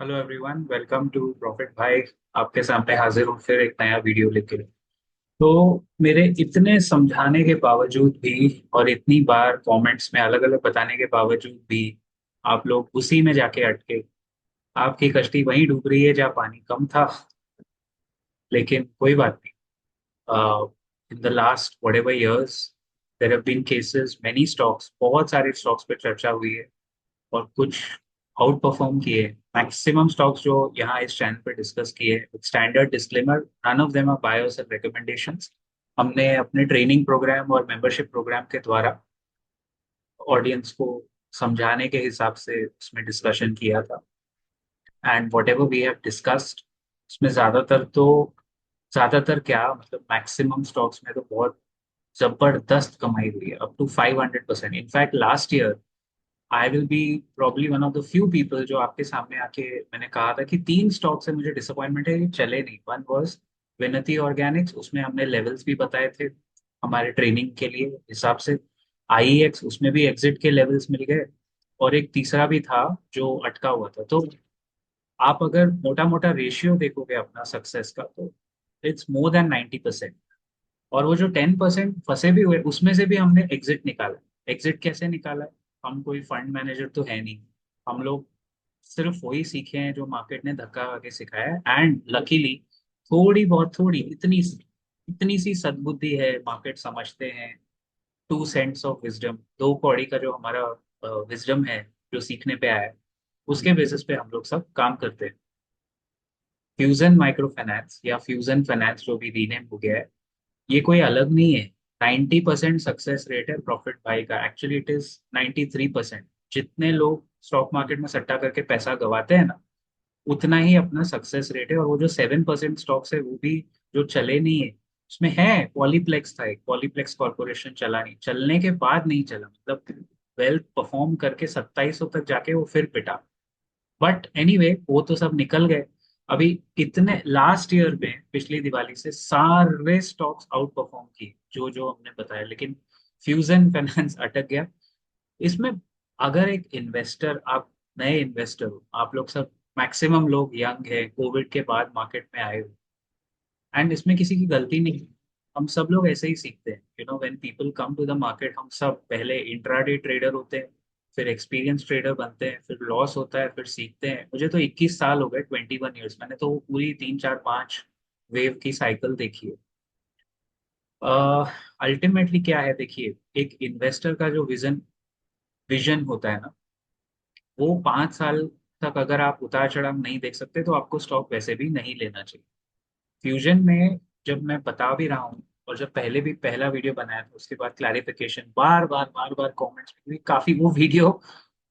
Hello everyone, welcome to profit भाई। आपके सामने हाजिर हूँ फिर एक नया वीडियो लेके। तो मेरे इतने समझाने के बावजूद भी और इतनी बार कमेंट्स में अलग अलग बताने के बावजूद भी आप लोग उसी में जाके अटके। आपकी कश्ती वहीं डूब रही है जहाँ पानी कम था। लेकिन कोई बात नहीं। In the last whatever years there have been cases, many stocks, बहुत सारे स्टॉक्स पे चर्चा हुई है और कुछ आउट परफॉर्म किए। मैक्सिमम स्टॉक्स जो यहाँ इस चैनल पे डिस्कस किए, standard disclaimer, none of them are buys and recommendations. हमने अपने ट्रेनिंग प्रोग्राम और मेंबरशिप प्रोग्राम के द्वारा ऑडियंस को समझाने के हिसाब से उसमें डिस्कशन किया था। And whatever we have discussed, उसमें ज़्यादातर क्या मतलब मैक्सिमम स्टॉक्स में तो बहुत जबरदस्त कमाई हुई है, up to 500%। In fact last year I will be probably one of the few people जो आपके सामने आके मैंने कहा था कि तीन स्टॉक से मुझे डिसअपॉइंटमेंट है, ये चले नहीं। वन वॉज विनती ऑर्गेनिक्स, उसमें हमने लेवल्स भी बताए थे हमारे ट्रेनिंग के लिए हिसाब से। आईएक्स, उसमें भी एग्जिट के लेवल्स मिल गए। और एक तीसरा भी था जो अटका हुआ था। तो आप अगर मोटा मोटा रेशियो देखोगे अपना सक्सेस का, तो इट्स मोर देन 90%। और वो जो 10% फंसे भी हुए, उसमें से भी हमने एग्जिट निकाला। एग्जिट कैसे निकाला है? हम कोई फंड मैनेजर तो है नहीं। हम लोग सिर्फ वही सीखे हैं जो मार्केट ने धक्का आके सिखाया है। एंड लकीली थोड़ी बहुत, थोड़ी इतनी सी सद्बुद्धि है, मार्केट समझते हैं। 2 सेंट्स ऑफ विजडम, 2 कौड़ी का जो हमारा विजडम है, जो सीखने पे आया है, उसके बेसिस पे हम लोग सब काम करते हैं। फ्यूजन माइक्रो फाइनेंस या फ्यूजन फाइनेंस जो भी रीनेम हो गया है, ये कोई अलग नहीं है। 90% सक्सेस रेट है प्रॉफिट भाई का। Actually it is 93%। जितने लोग स्टॉक मार्केट में सट्टा करके पैसा गवाते हैं ना, उतना ही अपना सक्सेस रेट है। और वो जो 7% स्टॉक्स है वो भी जो चले नहीं है, उसमें है पॉलीप्लेक्स था, एक पॉलीप्लेक्स कॉर्पोरेशन चला नहीं, चलने के बाद नहीं चला, मतलब वेल्थ परफॉर्म करके 2700 तक जाके वो फिर पिटा। बट एनीवे वो तो सब निकल गए। अभी कितने लास्ट ईयर में पिछली दिवाली से सारे स्टॉक्स आउट परफॉर्म किए जो जो हमने बताया, लेकिन फ्यूजन फाइनेंस अटक गया इसमें। अगर एक इन्वेस्टर, आप नए इन्वेस्टर हो, आप लोग सब मैक्सिमम लोग यंग है, कोविड के बाद मार्केट में आए हो, एंड इसमें किसी की गलती नहीं। हम सब लोग ऐसे ही सीखते हैं। When people come to the market, हम सब पहले इंट्राडे ट्रेडर होते हैं, फिर एक्सपीरियंस ट्रेडर बनते हैं, फिर लॉस होता है, फिर सीखते हैं। मुझे तो 21 साल हो गए, 21 ईयर्स, मैंने तो वो पूरी 3 4 5 वेव की साइकिल देखी है। अल्टीमेटली क्या है, देखिए, एक इन्वेस्टर का जो विजन विजन होता है ना, वो 5 साल तक अगर आप उतार चढ़ाव नहीं देख सकते तो आपको स्टॉक वैसे भी नहीं लेना चाहिए। फ्यूजन में जब मैं बता भी रहा हूँ, और जब पहले भी पहला वीडियो बनाया था उसके बाद क्लैरिफिकेशन बार बार कमेंट्स में भी काफी, वो वीडियो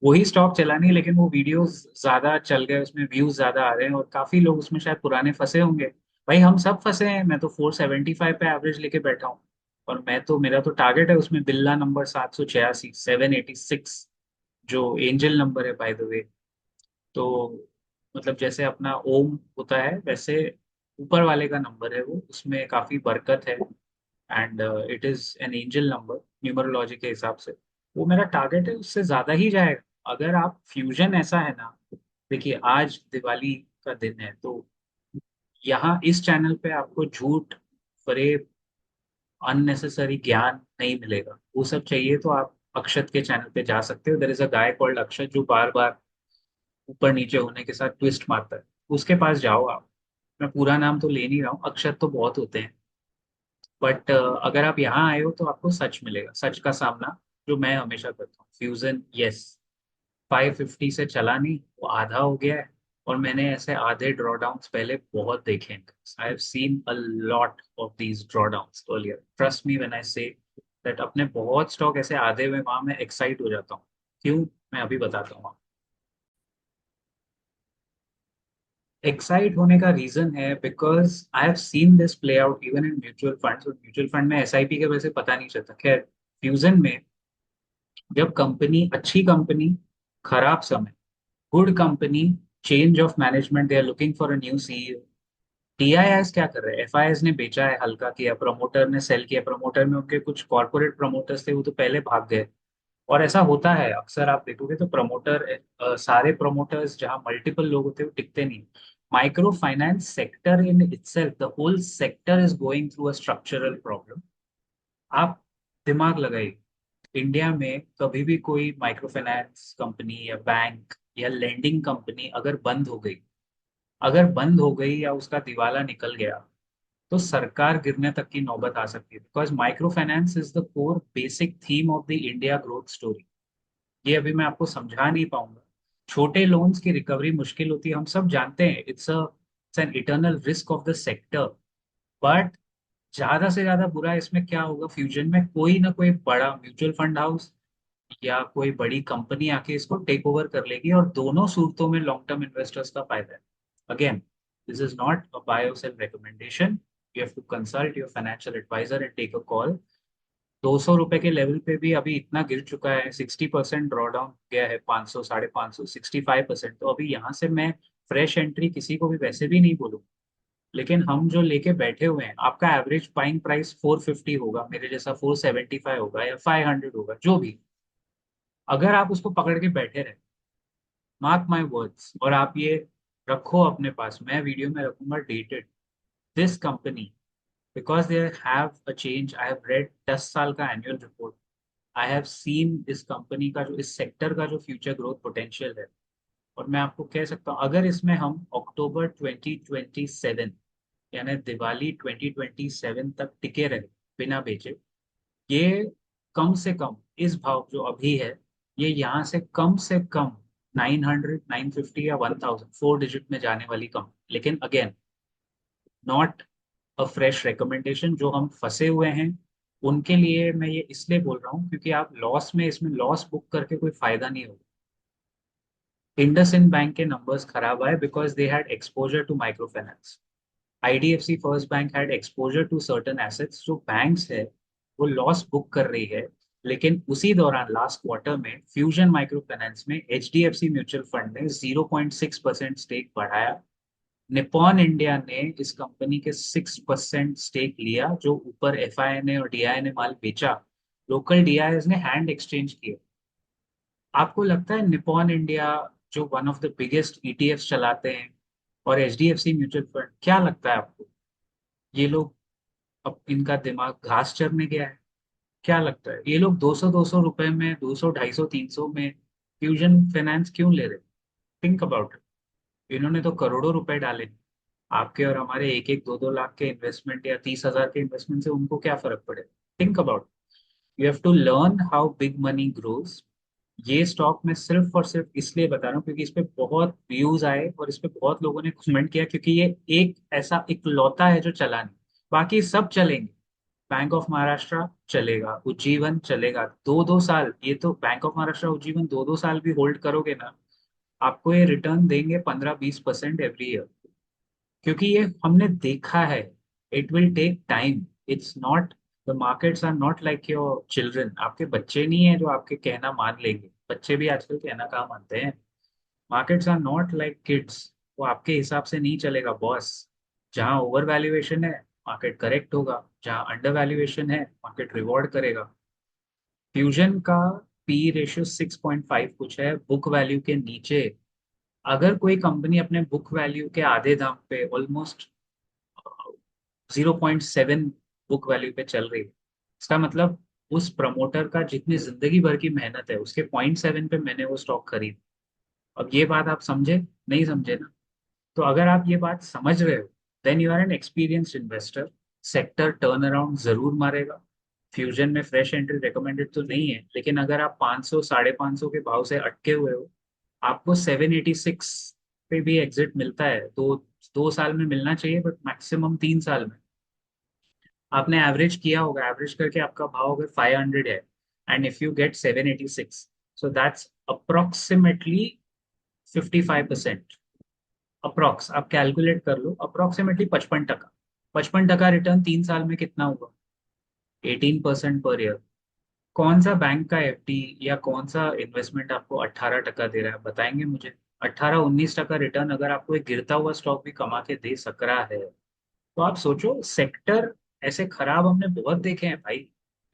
वही स्टॉक चला नहीं, लेकिन वो वीडियो ज्यादा चल गए, उसमें व्यूज ज्यादा आ रहे हैं और काफी लोग उसमें शायद पुराने फंसे होंगे। भाई हम सब फंसे हैं, मैं तो 475 पे एवरेज लेके बैठा हूँ। और मेरा तो टारगेट है उसमें बिल्ला नंबर 786, 786, जो एंजल नंबर है बाय द वे। तो मतलब जैसे अपना ओम होता है, वैसे ऊपर वाले का नंबर है वो, उसमें काफी बरकत है। And it is an angel number numerology के हिसाब से। वो मेरा टारगेट है, उससे ज्यादा ही जाएगा अगर आप फ्यूजन ऐसा है ना। देखिए आज दिवाली का दिन है, तो यहाँ इस चैनल पे आपको झूठ, फरेब, अननेसेसरी ज्ञान नहीं मिलेगा। वो सब चाहिए तो आप अक्षत के चैनल पे जा सकते हो। There is a guy called Akshat जो बार बार ऊपर नीचे होने के साथ ट्विस्ट मारता है, उसके पास जाओ आप। मैं पूरा नाम तो ले नहीं रहा हूँ, अक्षर तो बहुत होते हैं। बट अगर आप यहाँ आए हो तो आपको सच मिलेगा, सच का सामना, जो मैं हमेशा करता हूँ। फ्यूजन, यस, 550 से चला नहीं, वो आधा हो गया है। और मैंने ऐसे आधे ड्रॉडाउन्स पहले बहुत देखे हैं। I have seen a lot of these drawdowns earlier, trust me when I say that. अपने बहुत स्टॉक ऐसे आधे में वहां मैं एक्साइट हो जाता हूँ। क्यों? मैं अभी बताता हूँ। एक्साइट होने का रीजन है because I have seen this play out even in mutual funds. और म्यूचुअल फंड में एसआईपी के वजह से पता नहीं चलता। खैर, फ्यूजन में जब कंपनी, अच्छी कंपनी, खराब समय, good company, change of management, they are looking for a new CEO. TIS क्या कर रहे हैं? एफआईएस ने बेचा है, हल्का किया, प्रमोटर ने सेल किया। प्रमोटर में उनके कुछ कॉर्पोरेट प्रमोटर्स थे, वो तो पहले भाग गए। और ऐसा होता है अक्सर, आप देखोगे तो प्रमोटर, सारे प्रमोटर्स जहाँ मल्टीपल लोग होते हैं वो टिकते नहीं। Micro finance sector in itself, the whole sector is going through a structural problem. आप दिमाग लगाइए, इंडिया में कभी भी कोई माइक्रो फाइनेंस कंपनी या बैंक या लेंडिंग कंपनी अगर बंद हो गई, अगर बंद हो गई या उसका दिवाला निकल गया, तो सरकार गिरने तक की नौबत आ सकती है। Because micro finance is the core basic theme of the India growth story. ये अभी मैं आपको समझा नहीं पाऊंगा। छोटे लोन्स की रिकवरी मुश्किल होती है, हम सब जानते हैं, it's an eternal risk of the sector. But ज्यादा से ज्यादा बुरा इसमें क्या होगा, फ्यूजन में कोई ना कोई बड़ा म्यूचुअल फंड हाउस या कोई बड़ी कंपनी आके इसको टेक ओवर कर लेगी, और दोनों सूरतों में लॉन्ग टर्म इन्वेस्टर्स का फायदा है। Again, this is not a buy or sell recommendation. You have to consult your financial advisor and take a call. 200 रुपए के लेवल पे भी अभी इतना गिर चुका है, 60% ड्रॉ डाउन गया है, 500, 550, 65%। तो अभी यहाँ से मैं फ्रेश एंट्री किसी को भी वैसे भी नहीं बोलूँ। लेकिन हम जो लेके बैठे हुए हैं, आपका एवरेज बाइंग प्राइस 450 होगा, मेरे जैसा 475 होगा या 500 होगा, जो भी। अगर आप उसको पकड़ के बैठे रहे, मार्क माई वर्ड्स, और आप ये रखो अपने पास, मैं वीडियो में रखूंगा dated, this company, because they have a change, I have read 10 साल का annual report, I have scene इस कंपनी का जो, इस सेक्टर का जो फ्यूचर ग्रोथ पोटेंशियल है। और मैं आपको कह सकता हूँ, अगर इसमें हम अक्टूबर 2027 यानी दिवाली 2027 तक टिके रहे बिना बेचे, ये कम से कम इस भाव जो अभी है, ये यहाँ से कम 900, 950 या 1000 4 डिजिट में जाने वाली कम। लेकिन again, not a fresh recommendation. जो हम फंसे हुए हैं उनके लिए मैं ये इसलिए बोल रहा हूँ क्योंकि आप लॉस में, इसमें लॉस बुक करके कोई फायदा नहीं होगा। इंडस इंड बैंक के नंबर्स खराब आए because they had exposure to micro finance. IDFC first bank had exposure to certain assets, जो बैंक्स है वो लॉस बुक कर रही है। लेकिन उसी दौरान लास्ट क्वार्टर में फ्यूजन माइक्रो फाइनेंस में एचडीएफसी म्यूचुअल फंड ने 0.6% स्टेक बढ़ाया। निपॉन इंडिया ने इस कंपनी के 6% स्टेक लिया, जो ऊपर एफआईए और डीआई ने माल बेचा, लोकल डीआईएस ने हैंड एक्सचेंज किए। आपको लगता है निपॉन इंडिया, जो one of the biggest ETF चलाते हैं, और एचडीएफसी म्यूचुअल फंड, क्या लगता है आपको, ये लोग, अब इनका दिमाग घास चरने गया है? क्या लगता है ये लोग 200 200 रुपए में, 200 250 300 में फ्यूजन फाइनेंस क्यों ले रहे? Think about it. इन्होंने तो करोड़ों रुपए डाले। आपके और हमारे एक एक दो दो लाख के इन्वेस्टमेंट या 30,000 के इन्वेस्टमेंट से उनको क्या फर्क पड़े? Think about. You have to learn how big money grows. ये स्टॉक मैं सिर्फ और सिर्फ इसलिए बता रहा हूँ क्योंकि इस पे बहुत व्यूज आए और इस पे बहुत लोगों ने कमेंट किया, क्योंकि ये एक ऐसा इकलौता है जो चला नहीं। बाकी सब चलेंगे। बैंक ऑफ महाराष्ट्र चलेगा, उज्जीवन चलेगा 2-2 साल। ये तो बैंक ऑफ महाराष्ट्र, उज्जीवन 2-2 साल भी होल्ड करोगे ना, आपको ये रिटर्न देंगे 15-20% एवरी ईयर। क्योंकि ये हमने देखा है, it will take time. It's not, the markets are not like your children. आपके बच्चे नहीं है जो आपके कहना मान लेंगे, बच्चे भी आजकल कहना कहाँ मानते हैं। Markets are not like kids, वो आपके हिसाब से नहीं चलेगा बॉस। जहाँ ओवर वैल्यूएशन है, मार्केट करेक्ट होगा, जहाँ अंडर वैल्यूएशन है, मार्केट रिवॉर्ड करेगा। फ्यूजन का पी रेशियो 6.5 कुछ है, बुक वैल्यू के नीचे। अगर कोई कंपनी अपने बुक वैल्यू के आधे दाम पे, ऑलमोस्ट 0.7 बुक वैल्यू पे चल रही है, इसका मतलब उस प्रमोटर का जितनी जिंदगी भर की मेहनत है, उसके 0.7 पे मैंने वो स्टॉक खरीद। अब ये बात आप समझे? नहीं समझे ना? तो अगर आप ये बात समझ रहे हो, then you are an experienced investor. Sector turn around जरूर मारेगा। फ्यूजन में फ्रेश एंट्री रिकमेंडेड तो नहीं है, लेकिन अगर आप 500 550 के भाव से अटके हुए हो, आपको 786 पे भी एग्जिट मिलता है। 2 साल में मिलना चाहिए, बट मैक्सिमम 3 साल में। आपने एवरेज किया होगा, एवरेज करके आपका भाव अगर 500 है, and if you get 786, so that's approximately 55%। Approx आप कैलकुलेट कर लो, अप्रोक्सीमेटली 55%। 55% रिटर्न 3 साल में कितना हुआ? 18% पर ईयर। कौन सा बैंक का एफडी या कौन सा इन्वेस्टमेंट आपको 18% दे रहा है, बताएंगे मुझे? 18-19% रिटर्न अगर आपको एक गिरता हुआ स्टॉक भी कमा के दे सक रहा है, तो आप सोचो। सेक्टर ऐसे खराब हमने बहुत देखे हैं भाई।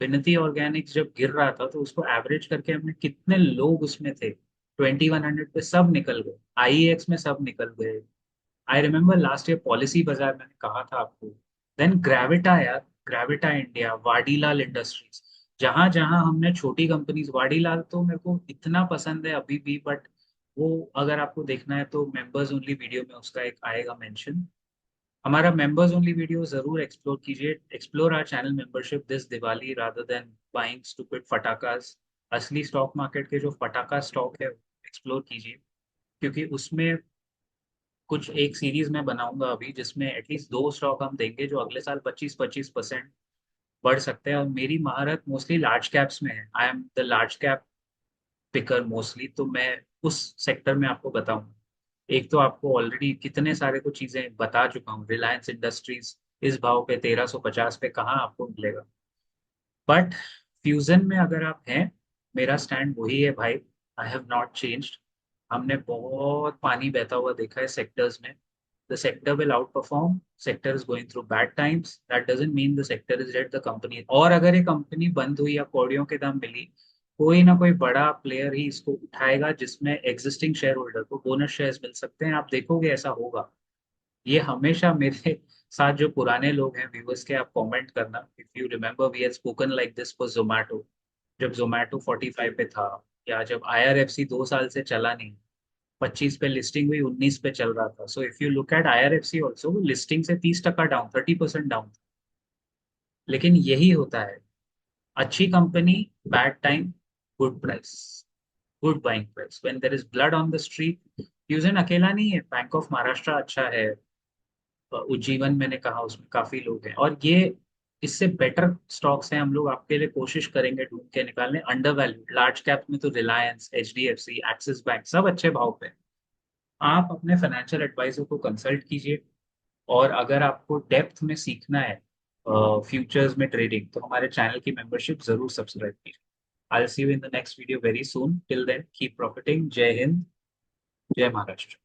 विनती ऑर्गेनिक्स जब गिर रहा था तो उसको एवरेज करके हमने कितने लोग उसमें थे, 2100 पे सब निकल गए, आईएक्स में सब निकल गए। I remember last year policy बाजार मैंने कहा था आपको। देन ग्रेविटा यार, ग्रेविटा इंडिया, वाडीलाल इंडस्ट्रीज, जहां जहां हमने छोटी कंपनीज, वाडीलाल तो मेरे को इतना पसंद है अभी भी, बट वो अगर आपको देखना है तो मेंबर्स ओनली वीडियो में उसका एक आएगा मेंशन। हमारा मेंबर्स ओनली वीडियो जरूर एक्सप्लोर कीजिए, explore our channel membership this Diwali rather than buying stupid फटाकास। असली स्टॉक मार्केट के जो फटाका स्टॉक है एक्सप्लोर कीजिए, क्योंकि उसमें कुछ एक सीरीज में बनाऊंगा अभी जिसमें एटलीस्ट दो स्टॉक हम देंगे जो अगले साल 25-25% बढ़ सकते हैं। और मेरी महारत मोस्टली लार्ज कैप्स में है, I am the large cap picker mostly, तो मैं उस सेक्टर में आपको बताऊंगा। एक तो आपको ऑलरेडी कितने सारे को चीजें बता चुका हूँ, रिलायंस इंडस्ट्रीज इस भाव पे 1350 पे कहाँ आपको मिलेगा। बट फ्यूजन में अगर आप हैं, मेरा स्टैंड वही है भाई, आई हैव नॉट चेंज्ड। हमने बहुत पानी बहता हुआ देखा है सेक्टर्स में। The sector will out perform, sector is going through bad times, that doesn't mean the sector is dead, the company. और अगर ये कंपनी बंद हुई या कौड़ियों के दाम मिली, कोई ना कोई बड़ा प्लेयर ही इसको उठाएगा, जिसमें एग्जिस्टिंग शेयर होल्डर को बोनस शेयर्स मिल सकते हैं, आप देखोगे ऐसा होगा। ये हमेशा मेरे साथ जो पुराने लोग हैं व्यूअर्स के, आप कमेंट करना, if you remember we have spoken like this for Zomato, जब जोमेटो 45 पे था, या जब आईआरएफसी 2 साल से चला नहीं, 25 पे लिस्टिंग हुई, 19 पे चल रहा था। So if you look at IRFC also, वो लिस्टिंग से 30% डाउन, 30% डाउन। लेकिन यही होता है, अच्छी company, bad time, good price, good buying price when there is blood on the street. Fusion अकेला नहीं है, बैंक ऑफ महाराष्ट्र अच्छा है, उज्जीवन मैंने कहा उसमें काफी लोग हैं, और ये इससे बेटर स्टॉक्स हैं, हम लोग आपके लिए कोशिश करेंगे ढूंढ के निकालने। अंडर वैल्यू लार्ज कैप में तो रिलायंस, एचडीएफसी, एक्सिस बैंक सब अच्छे भाव पे। आप अपने फाइनेंशियल एडवाइजर को कंसल्ट कीजिए। और अगर आपको डेप्थ में सीखना है फ्यूचर्स में ट्रेडिंग, तो हमारे चैनल की मेंबरशिप जरूर सब्सक्राइब कीजिए। I'll see you in the next video very soon. Till then, keep profiting. जय हिंद, जय महाराष्ट्र।